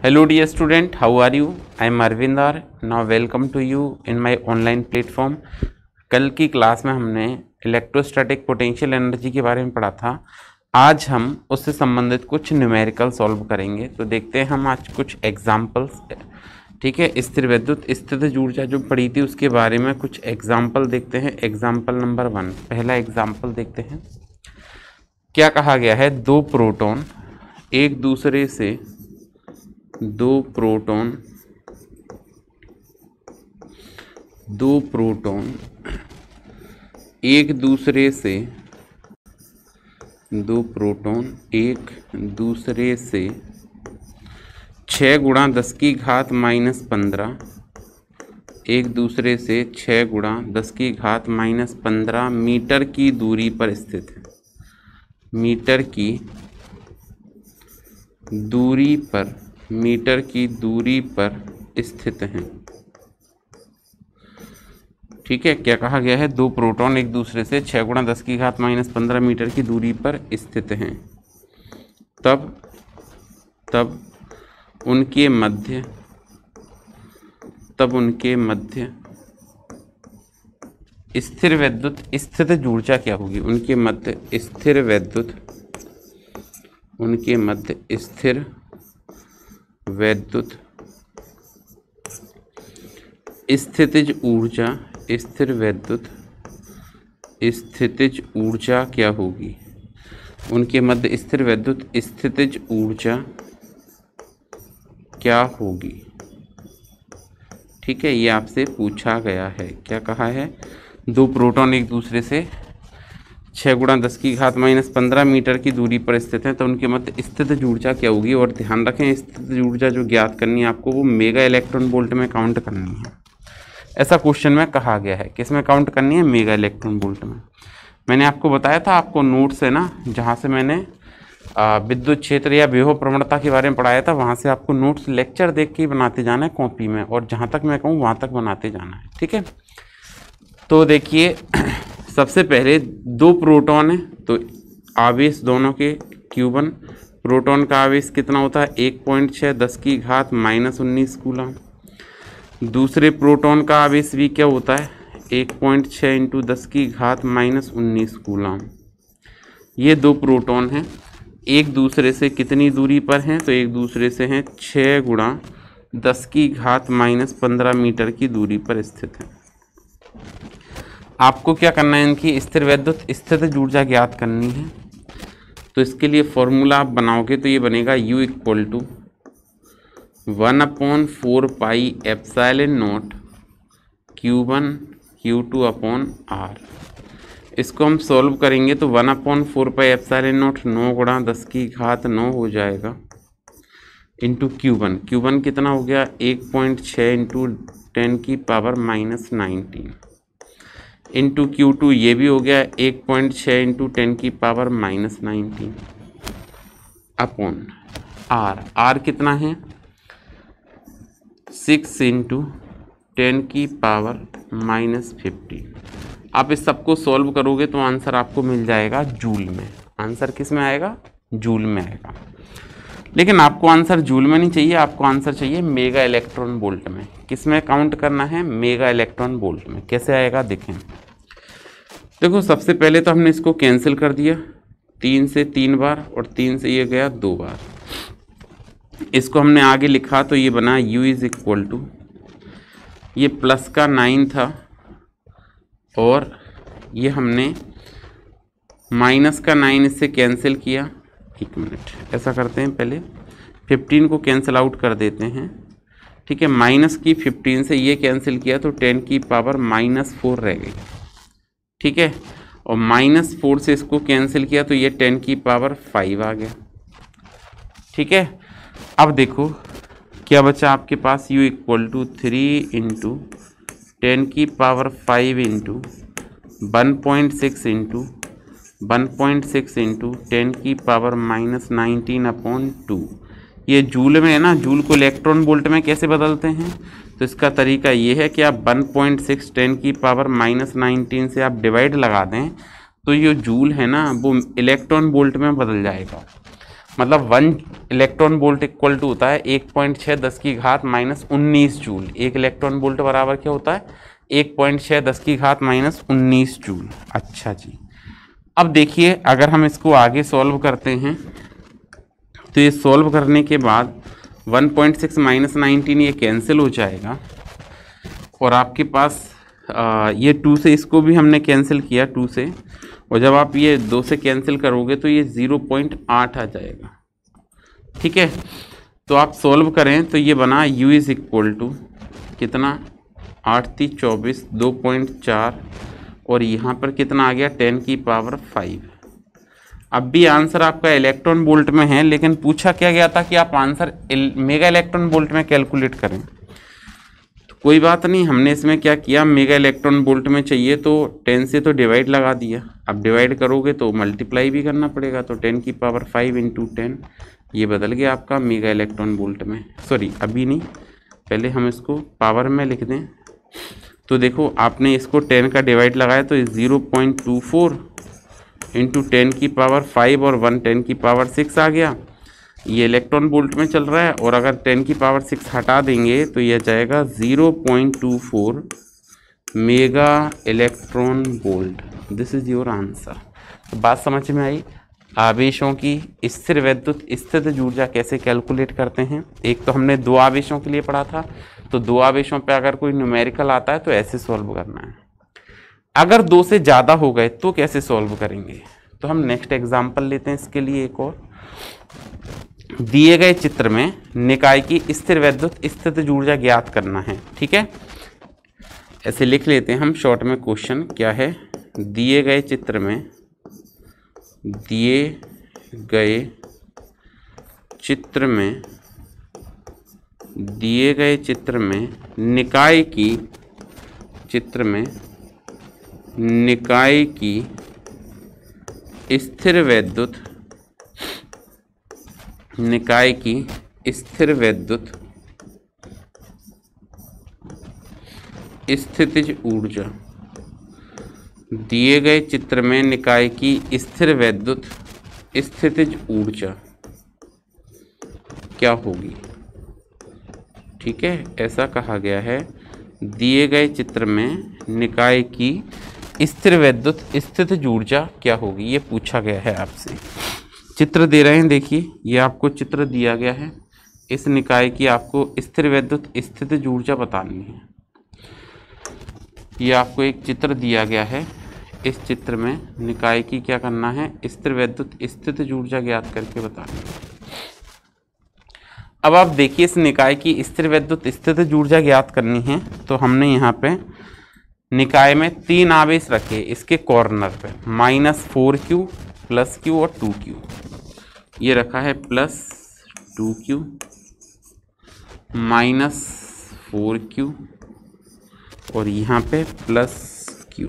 Hello dear student, how are you? I am Arvind R. Now welcome to you in my online platform. कल की class में हमने electrostatic potential energy के बारे में पढ़ा था। आज हम उससे संबंधित कुछ न्यूमेरिकल सॉल्व करेंगे। तो देखते हैं हम आज कुछ एग्जाम्पल्स। ठीक है, स्थिर विद्युत स्थितिज ऊर्जा जो पढ़ी थी उसके बारे में कुछ एग्जाम्पल देखते हैं। एग्जाम्पल नंबर 1, पहला एग्जाम्पल देखते हैं। क्या कहा गया है? दो प्रोटॉन एक दूसरे से दो प्रोटॉन एक दूसरे से 6 गुणा 10 की घात -15 एक दूसरे से 6 गुणा 10 की घात -15 मीटर की दूरी पर स्थित है। मीटर की दूरी पर स्थित हैं। ठीक है, क्या कहा गया है? दो प्रोटॉन एक दूसरे से 6 गुणा 10 की घात -15 मीटर की दूरी पर स्थित हैं। तब उनके मध्य स्थिर विद्युत स्थितिज ऊर्जा क्या होगी? उनके मध्य स्थिर विद्युत स्थितिज ऊर्जा क्या होगी? उनके मध्य स्थिर विद्युत स्थितिज ऊर्जा क्या होगी? ठीक है, ये आपसे पूछा गया है। क्या कहा है? दो प्रोटॉन एक दूसरे से 6 गुणा 10 की घात -15 मीटर की दूरी पर स्थित है, तो उनके मध्य स्थितिज ऊर्जा क्या होगी? और ध्यान रखें, स्थितिज ऊर्जा जो ज्ञात करनी है आपको वो मेगा इलेक्ट्रॉन वोल्ट में काउंट करनी है। ऐसा क्वेश्चन में कहा गया है। किस में काउंट करनी है? मेगा इलेक्ट्रॉन वोल्ट में। मैंने आपको बताया था, आपको नोट्स है ना, जहाँ से मैंने विद्युत क्षेत्र या विभव प्रवणता के बारे में पढ़ाया था, वहाँ से आपको नोट्स लेक्चर देख के ही बनाते जाना है कॉपी में, और जहाँ तक मैं कहूँ वहाँ तक बनाते जाना है। ठीक है, तो देखिए सबसे पहले दो प्रोटॉन है, तो आवेश दोनों के Q1। प्रोटॉन का आवेश कितना होता है? 1.6 10 की घात -19 कूलम। दूसरे प्रोटॉन का आवेश भी क्या होता है? 1.6 × 10 की घात -19 कूलम। ये दो प्रोटॉन हैं, एक दूसरे से कितनी दूरी पर हैं? तो एक दूसरे से हैं 6 गुणा 10 की घात -15 मीटर की दूरी पर स्थित हैं। आपको क्या करना है? इनकी स्थिर विद्युत स्थितिज ऊर्जा ज्ञात करनी है। तो इसके लिए फॉर्मूला आप बनाओगे तो ये बनेगा U = 1/4 पाई ε0 Q1 Q2/R। इसको हम सॉल्व करेंगे तो 1/4 पाई ε0 9 गुणा 10 की घात 9 हो जाएगा इंटू Q1 कितना हो गया? 1.6 × 10 की पावर -19 इंटू Q2 ये भी हो गया 1.6 × 10 की पावर -19 अपॉन R कितना है? 6 × 10 की पावर -50। आप इस सबको सॉल्व करोगे तो आंसर आपको मिल जाएगा जूल में। आंसर किस में आएगा? जूल में आएगा। लेकिन आपको आंसर जूल में नहीं चाहिए, आपको आंसर चाहिए मेगा इलेक्ट्रॉन वोल्ट में। किस में काउंट करना है? मेगा इलेक्ट्रॉन वोल्ट में। कैसे आएगा देखें। देखो सबसे पहले तो हमने इसको कैंसिल कर दिया 3 से 3 बार, और 3 से ये गया 2 बार। इसको हमने आगे लिखा तो ये बना U = ये प्लस का 9 था, और ये हमने माइनस का 9 इससे कैंसिल किया। 1 मिनट, ऐसा करते हैं, पहले 15 को कैंसिल आउट कर देते हैं। ठीक है, माइनस की 15 से ये कैंसिल किया तो 10 की पावर -4 रह गई। ठीक है, और -4 से इसको कैंसिल किया तो ये 10 की पावर 5 आ गया। ठीक है, अब देखो क्या बचा आपके पास? U = 3 × 10 की पावर 5 × 1.6 × 10 की पावर -19/2। ये जूल में है ना, जूल को इलेक्ट्रॉन वोल्ट में कैसे बदलते हैं? तो इसका तरीका ये है कि आप 1.6 10 की पावर -19 से आप डिवाइड लगा दें, तो ये जूल है ना वो इलेक्ट्रॉन वोल्ट में बदल जाएगा। मतलब 1 इलेक्ट्रॉन वोल्ट इक्वल टू होता है 1.6 10 की घात माइनस 19 जूल। 1 इलेक्ट्रॉन वोल्ट बराबर क्या होता है 1.6 10 की घात माइनस 19 जूल। अच्छा जी, अब देखिए अगर हम इसको आगे सॉल्व करते हैं तो ये सॉल्व करने के बाद 1.6 माइनस 19 ये कैंसिल हो जाएगा और आपके पास ये 2 से इसको भी हमने कैंसिल किया 2 से, और जब आप ये 2 से कैंसिल करोगे तो ये 0.8 आ जाएगा। ठीक है, तो आप सॉल्व करें तो ये बना u इज़ इक्वल टू कितना 8 3 24 2.4 और यहाँ पर कितना आ गया 10 की पावर 5। अब भी आंसर आपका इलेक्ट्रॉन वोल्ट में है, लेकिन पूछा क्या गया था कि आप आंसर मेगा इलेक्ट्रॉन वोल्ट में कैलकुलेट करें। तो कोई बात नहीं, हमने इसमें क्या किया मेगा इलेक्ट्रॉन वोल्ट में चाहिए तो 10 से तो डिवाइड लगा दिया। अब डिवाइड करोगे तो मल्टीप्लाई भी करना पड़ेगा, तो 10 की पावर 5 इंटू 10 ये बदल गया आपका मेगा इलेक्ट्रॉन वोल्ट में। सॉरी अभी नहीं, पहले हम इसको पावर में लिख दें। तो देखो आपने इसको 10 का डिवाइड लगाया तो 0.24 इंटू 10 की पावर 5 और 1 10 की पावर 6 आ गया। ये इलेक्ट्रॉन वोल्ट में चल रहा है, और अगर 10 की पावर 6 हटा देंगे तो ये जाएगा 0.24 mega electron volt. This is your answer. तो बात समझ में आई। आवेशों की स्थिर वैद्युत स्थितिज ऊर्जा कैसे कैलकुलेट करते हैं। एक तो हमने 2 आवेशों के लिए पढ़ा था, तो 2 आवेशों पे अगर कोई न्यूमेरिकल आता है तो ऐसे सॉल्व करना है। अगर 2 से ज़्यादा हो गए तो कैसे सॉल्व करेंगे, तो हम नेक्स्ट एग्जाम्पल लेते हैं इसके लिए एक और। दिए गए चित्र में निकाय की स्थिर वैद्युत स्थितिज ऊर्जा ज्ञात करना है। ठीक है, ऐसे लिख लेते हैं हम शॉर्ट में। क्वेश्चन क्या है, दिए गए चित्र में निकाय की स्थिर वैद्युत स्थितिज ऊर्जा, दिए गए चित्र में निकाय की स्थिर वैद्युत स्थितिज ऊर्जा क्या होगी। ठीक है, ऐसा कहा गया है दिए गए चित्र में निकाय की स्थिर वैद्युत स्थितिज ऊर्जा क्या होगी, ये पूछा गया है आपसे। चित्र दे रहे हैं, देखिए ये आपको चित्र दिया गया है। इस निकाय की आपको स्थिर वैद्युत स्थितिज ऊर्जा बतानी है। ये आपको एक चित्र दिया गया है, इस चित्र में निकाय की क्या करना है स्थिर वैद्युत स्थितिज ऊर्जा ज्ञात करके बतानी है। अब आप देखिए इस निकाय की स्थिर वैद्युत स्थितिज ऊर्जा ज्ञात करनी है, तो हमने यहाँ पे निकाय में 3 आवेश रखे इसके कॉर्नर पे, -4q +q और 2q। ये रखा है +2q -4q और यहाँ पे +q।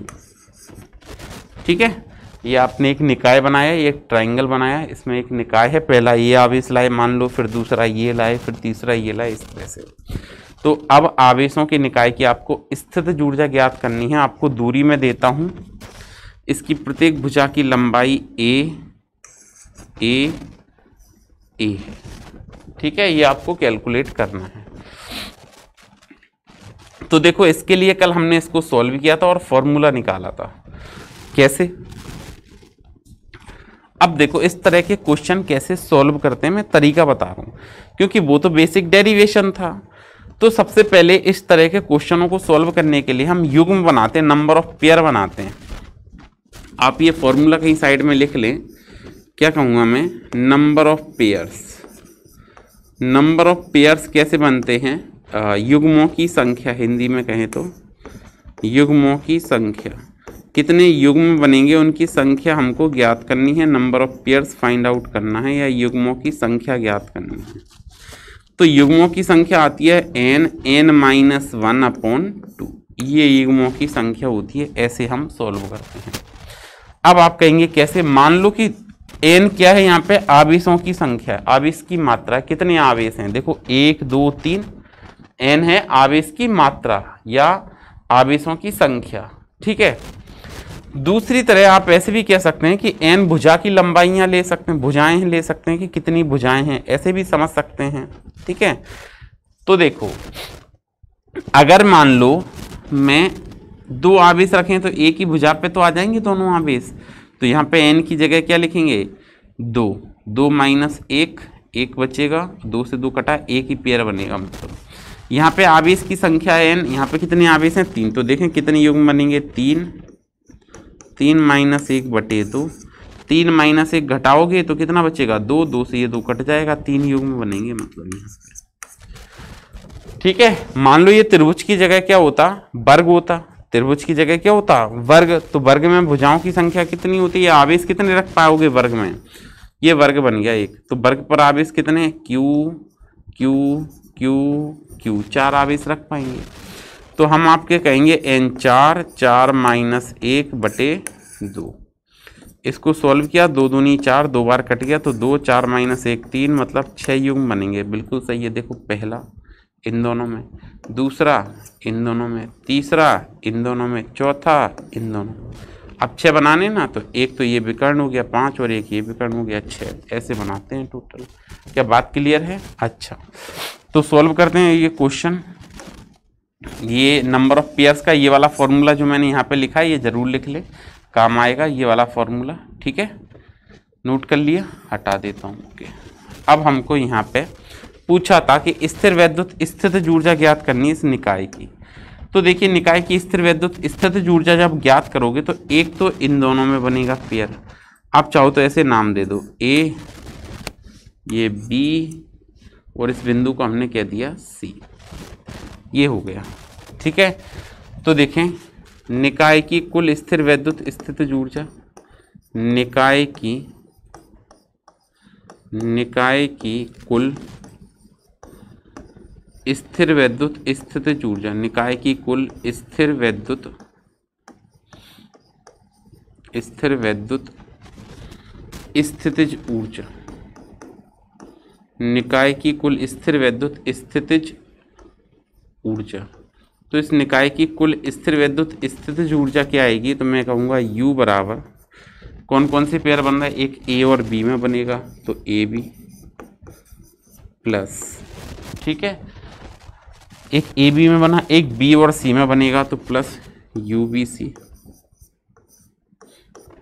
ठीक है, ये आपने एक निकाय बनाया, ये एक ट्रायंगल बनाया, इसमें एक निकाय है, पहला ये आवेश लाए मान लो, फिर दूसरा ये लाए, फिर तीसरा ये लाए, इस तरह से। तो अब आवेशों के निकाय की आपको स्थितिज ऊर्जा ज्ञात करनी है। आपको दूरी में देता हूँ, इसकी प्रत्येक भुजा की लंबाई a है। ठीक है, ये आपको कैलकुलेट करना है। तो देखो इसके लिए कल हमने इसको सॉल्व किया था और फॉर्मूला निकाला था। कैसे, अब देखो इस तरह के क्वेश्चन कैसे सॉल्व करते हैं, मैं तरीका बता रहा हूँ, क्योंकि वो तो बेसिक डेरिवेशन था। तो सबसे पहले इस तरह के क्वेश्चनों को सॉल्व करने के लिए हम युग्म बनाते हैं, नंबर ऑफ पेयर बनाते हैं। आप ये फॉर्मूला कहीं साइड में लिख लें। क्या कहूँगा मैं, नंबर ऑफ पेयर्स कैसे बनते हैं, युग्मों की संख्या, हिंदी में कहें तो युग्मों की संख्या, कितने युग्म बनेंगे उनकी संख्या हमको ज्ञात करनी है। Number of pairs find out करना है या युग्मों की संख्या ज्ञात करनी है। तो युग्मों की संख्या आती है n-1/2, ये युग्मों की संख्या होती है। ऐसे हम सॉल्व करते हैं। अब आप कहेंगे कैसे, मान लो कि n क्या है, यहाँ पे आवेशों की संख्या, आवेश की मात्रा, कितने आवेश हैं, देखो 1 2 3, n है आवेश की मात्रा या आवेशों की संख्या। ठीक है, दूसरी तरह आप ऐसे भी कह सकते हैं कि n भुजा की लंबाइयां ले सकते हैं, भुजाएं ले सकते हैं कि कितनी भुजाएं हैं, ऐसे भी समझ सकते हैं। ठीक है, तो देखो अगर मान लो मैं दो आवेश रखें तो एक ही भुजा पे तो आ जाएंगे दोनों आवेश, तो यहाँ पे n की जगह क्या लिखेंगे, 2, 2 माइनस 1, 1 बचेगा, 2 से 2 कटा, एक ही पेयर बनेगा। मतलब यहाँ पे आवेश की संख्या n, यहाँ पे कितने आवेश हैं, 3, तो देखें कितने युग्म बनेंगे, 3, 3 माइनस 1 बटे 2, 3 माइनस 1 घटाओगे तो कितना बचेगा, 2, 2 से ये 2 कट जाएगा, 3 युग्म बनेंगे मतलब यहाँ पे। ठीक है, मान लो ये त्रिभुज की जगह क्या होता, वर्ग होता, त्रिभुज की जगह क्या होता, वर्ग, तो वर्ग में भुजाओं की संख्या कितनी होती है, आवेश कितने रख पाओगे वर्ग में, ये वर्ग बन गया एक, तो वर्ग पर आवेश कितने, Q Q Q Q, 4 आवेश रख पाएंगे। तो हम आपके कहेंगे n4, 4 माइनस 1 बटे 2। इसको सॉल्व किया, 2 दूनी 4, 2 बार कट गया तो 2, 4 माइनस 1 3, मतलब 6 युग्म बनेंगे। बिल्कुल सही है, देखो पहला इन दोनों में, दूसरा इन दोनों में, तीसरा इन दोनों में, चौथा इन दोनों में। अब 6 बनाने ना, तो एक तो ये विकर्ण हो गया 5 और एक ये विकर्ण हो गया 6, ऐसे बनाते हैं टोटल। क्या बात क्लियर है? अच्छा, तो सॉल्व करते हैं ये क्वेश्चन। ये नंबर ऑफ पेयर्स का ये वाला फॉर्मूला जो मैंने यहाँ पे लिखा है ये जरूर लिख ले, काम आएगा ये वाला फॉर्मूला। ठीक है, नोट कर लिया, हटा देता हूँ। ओके, अब हमको यहाँ पे पूछा था कि स्थिर वैद्युत स्थितिज ऊर्जा ज्ञात करनी है इस निकाय की। तो देखिए निकाय की स्थिर वैद्युत स्थितिज ऊर्जा जब ज्ञात करोगे तो एक तो इन दोनों में बनेगा पेयर, आप चाहो तो ऐसे नाम दे दो, ए, ये बी, और इस बिंदु को हमने कह दिया सी, ये हो गया। ठीक है, तो देखें निकाय की कुल स्थिर वैद्युत स्थितिज ऊर्जा, निकाय की कुल स्थिर वैद्युत स्थितिज ऊर्जा, निकाय की कुल स्थिर वैद्युत स्थितिज ऊर्जा, निकाय की कुल स्थिर वैद्युत स्थितिज ऊर्जा। तो इस निकाय की कुल स्थिर वैद्युत स्थितिज ऊर्जा क्या आएगी, तो मैं कहूँगा U बराबर, कौन कौन से पेयर बन रहा है, एक A और B में बनेगा तो AB प्लस, ठीक है, एक AB में बना, एक B और C में बनेगा तो प्लस UBC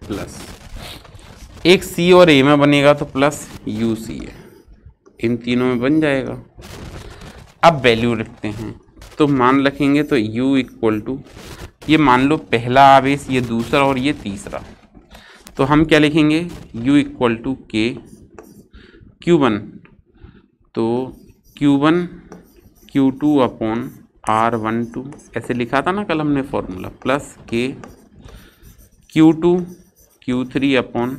प्लस, एक C और A में बनेगा तो प्लस UCA, इन तीनों में बन जाएगा। अब वैल्यू रखते हैं, तो मान रखेंगे तो U इक्वल टू, ये मान लो पहला आवेश, ये दूसरा और ये तीसरा, तो हम क्या लिखेंगे, U equal to K Q1, तो Q1 Q2 अपॉन R12, ऐसे लिखा था ना कल हमने formula, plus K Q2 Q3 upon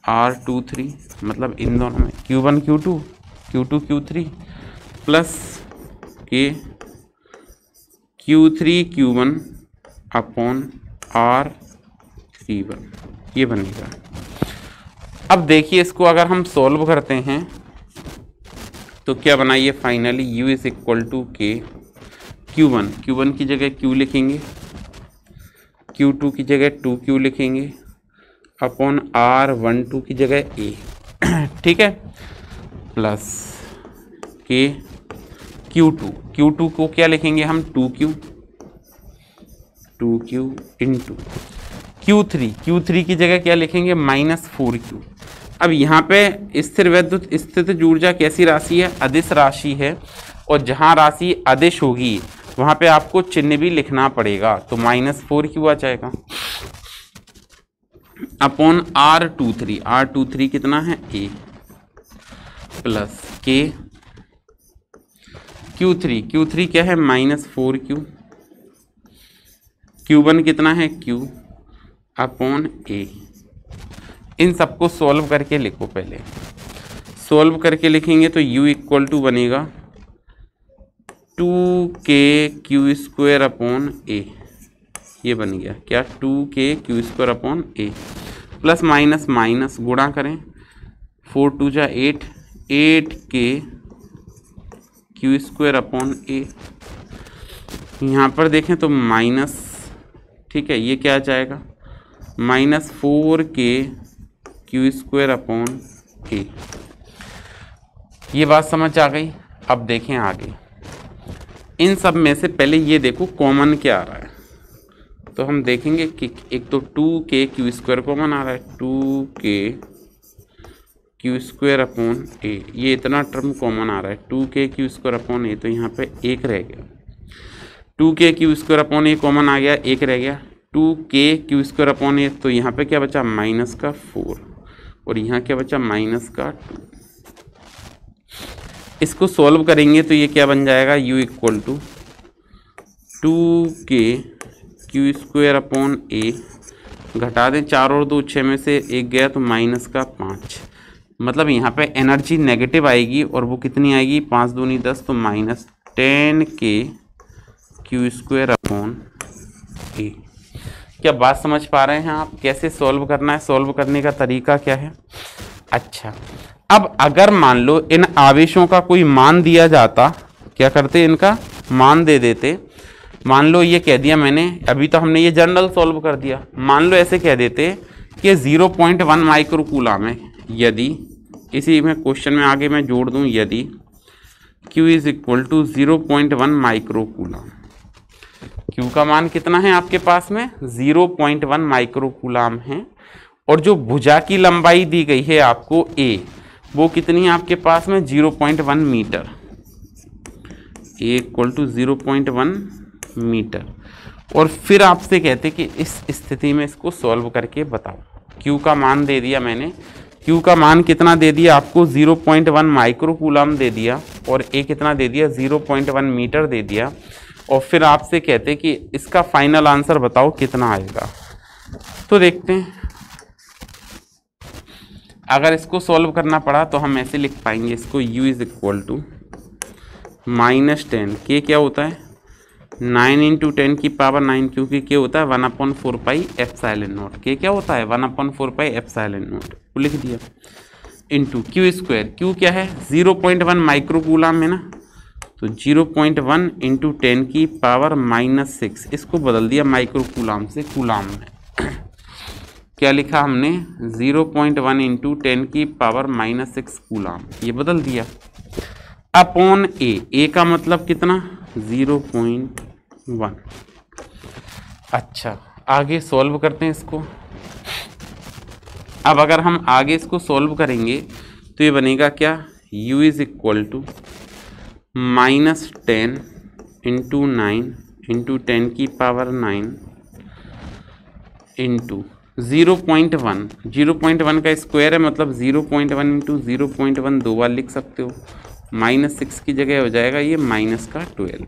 R23, मतलब इन दोनों में Q1 Q2 Q2 Q3 plus K Q3 Q1 upon R31, ये बनेगा। अब देखिए इसको अगर हम सॉल्व करते हैं तो क्या बनाइए, finally U is equal to K Q1 की जगह Q लिखेंगे, Q2 की जगह 2Q लिखेंगे, अपॉन R12 की जगह A, ठीक है, प्लस K Q2 को क्या लिखेंगे हम, 2Q इंटू Q3 की जगह क्या लिखेंगे, माइनस 4Q। अब यहाँ पे स्थिर वैद्युत स्थितिज ऊर्जा कैसी राशि है, अदिश राशि है, और जहाँ राशि अदिश होगी वहाँ पे आपको चिन्ह भी लिखना पड़ेगा, तो माइनस 4Q आ जाएगा, अपॉन R23 कितना है A, प्लस K Q3 क्या है, माइनस 4Q, Q1 कितना है Q अपॉन A। इन सबको सॉल्व करके लिखो, पहले सॉल्व करके लिखेंगे तो U इक्वल टू बनेगा 2KQ² अपॉन A, ये बन गया क्या, 2KQ² upon A, plus minus minus गुणा करें, 4 2 जा 8, 8KQ² अपॉन A, यहाँ पर देखें तो माइनस, ठीक है, ये क्या आ जाएगा -4k Q² अपॉन A। ये बात समझ आ गई। अब देखें आगे, इन सब में से पहले ये देखो कॉमन क्या आ रहा है, तो हम देखेंगे कि एक तो 2k Q² कॉमन आ रहा है, 2k Q² अपॉन A, ये इतना टर्म कॉमन आ रहा है, 2k Q² अपॉन A, तो यहाँ पे एक रह गया, 2k Q² upon A common आ गया, एक रह गया, 2k Q² अपॉन A, तो यहाँ पे क्या बचा -4, और यहाँ क्या बचा -2। इसको सॉल्व करेंगे तो ये क्या बन जाएगा, u equal to 2k Q² upon A, घटा दें 4 और 2 6 में से 1 गया तो -5, मतलब यहाँ पे एनर्जी नेगेटिव आएगी, और वो कितनी आएगी, 5 दूनी 10, तो -10k Q² अपॉन A। क्या बात समझ पा रहे हैं आप, कैसे सॉल्व करना है, सॉल्व करने का तरीका क्या है। अच्छा, अब अगर मान लो इन आवेशों का कोई मान दिया जाता, क्या करते, इनका मान दे देते। मान लो ये कह दिया मैंने, अभी तो हमने ये जनरल सॉल्व कर दिया, मान लो ऐसे कह देते कि 0.1 माइक्रो कूलम है, यदि इसी में क्वेश्चन में आगे मैं जोड़ दूं, यदि Q is equal to 0.1 micro coulomb, Q का मान कितना है आपके पास में, 0.1 माइक्रो कूलम है, और जो भुजा की लंबाई दी गई है आपको A, वो कितनी है आपके पास में, 0.1 metre, A equal to 0.1 metre. और फिर आपसे कहते कि इस स्थिति में इसको सॉल्व करके बताओ। Q का मान दे दिया मैंने, Q का मान कितना दे दिया आपको, 0.1 माइक्रो कूलम दे दिया, और A कितना दे दिया, 0.1 मीटर दे दिया, और फिर आपसे कहते कि इसका फाइनल आंसर बताओ कितना आएगा। तो देखते हैं, अगर इसको सॉल्व करना पड़ा तो हम ऐसे लिख पाएंगे इसको, u is equal to -10, k क्या होता है, 9 × 10 की पावर 9, क्योंकि k होता है 1/4 पाई एप्सिलॉन नॉट, k क्या होता है 1/4 पाई एप्सिलॉन नॉट, वो लिख दिया, इंटू Q², Q क्या है 0.1 माइक्रो कूलम है ना, तो 0.1 × 10 की पावर -6, इसको बदल दिया माइक्रो कूलम से कूलम में। क्या लिखा हमने, 0.1 × 10 की पावर -6 कूलम, ये बदल दिया, अपॉन A का मतलब कितना, 0.1। अच्छा, आगे सॉल्व करते हैं इसको। अब अगर हम आगे इसको सॉल्व करेंगे तो ये बनेगा क्या, u इज इक्वल टू -10 × 9 × 10 की पावर 9 इंटू 0.1 का स्क्वायर है, मतलब 0.1 × 0.1 दो बार लिख सकते हो, -6 की जगह हो जाएगा ये -12।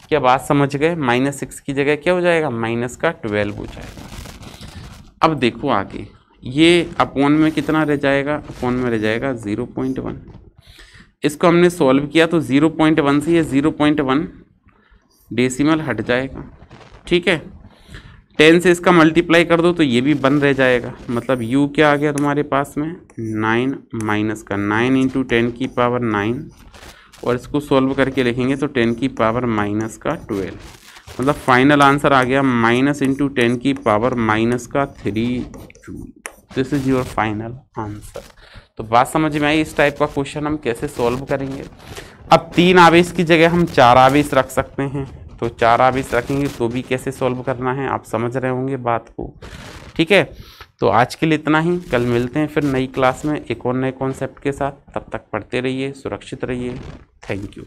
क्या बात समझ गए, -6 की जगह क्या हो जाएगा, -12 हो जाएगा। अब देखो आगे, ये अपॉन में कितना रह जाएगा, अपॉन में रह जाएगा 0.1। इसको हमने सॉल्व किया तो 0.1 से ये 0.1 डेसिमल हट जाएगा, ठीक है। 10 से इसका मल्टीप्लाई कर दो तो ये भी 1 रह जाएगा, मतलब u क्या आ गया तुम्हारे पास में, 9 माइनस का 9 × 10 की पावर 9, और इसको सॉल्व करके लिखेंगे तो 10 की पावर -12, मतलब फाइनल आंसर आ गया -10 की power -3 joule. This is your final answer. तो बात समझ में आई, इस टाइप का क्वेश्चन हम कैसे सॉल्व करेंगे। अब 3 आवेश की जगह हम 4 आवेश रख सकते हैं, तो 4 आवेश रखेंगे तो भी कैसे सॉल्व करना है आप समझ रहे होंगे बात को, ठीक है। तो आज के लिए इतना ही, कल मिलते हैं फिर नई क्लास में एक और नए कॉन्सेप्ट के साथ। तब तक पढ़ते रहिए, सुरक्षित रहिए। Thank you.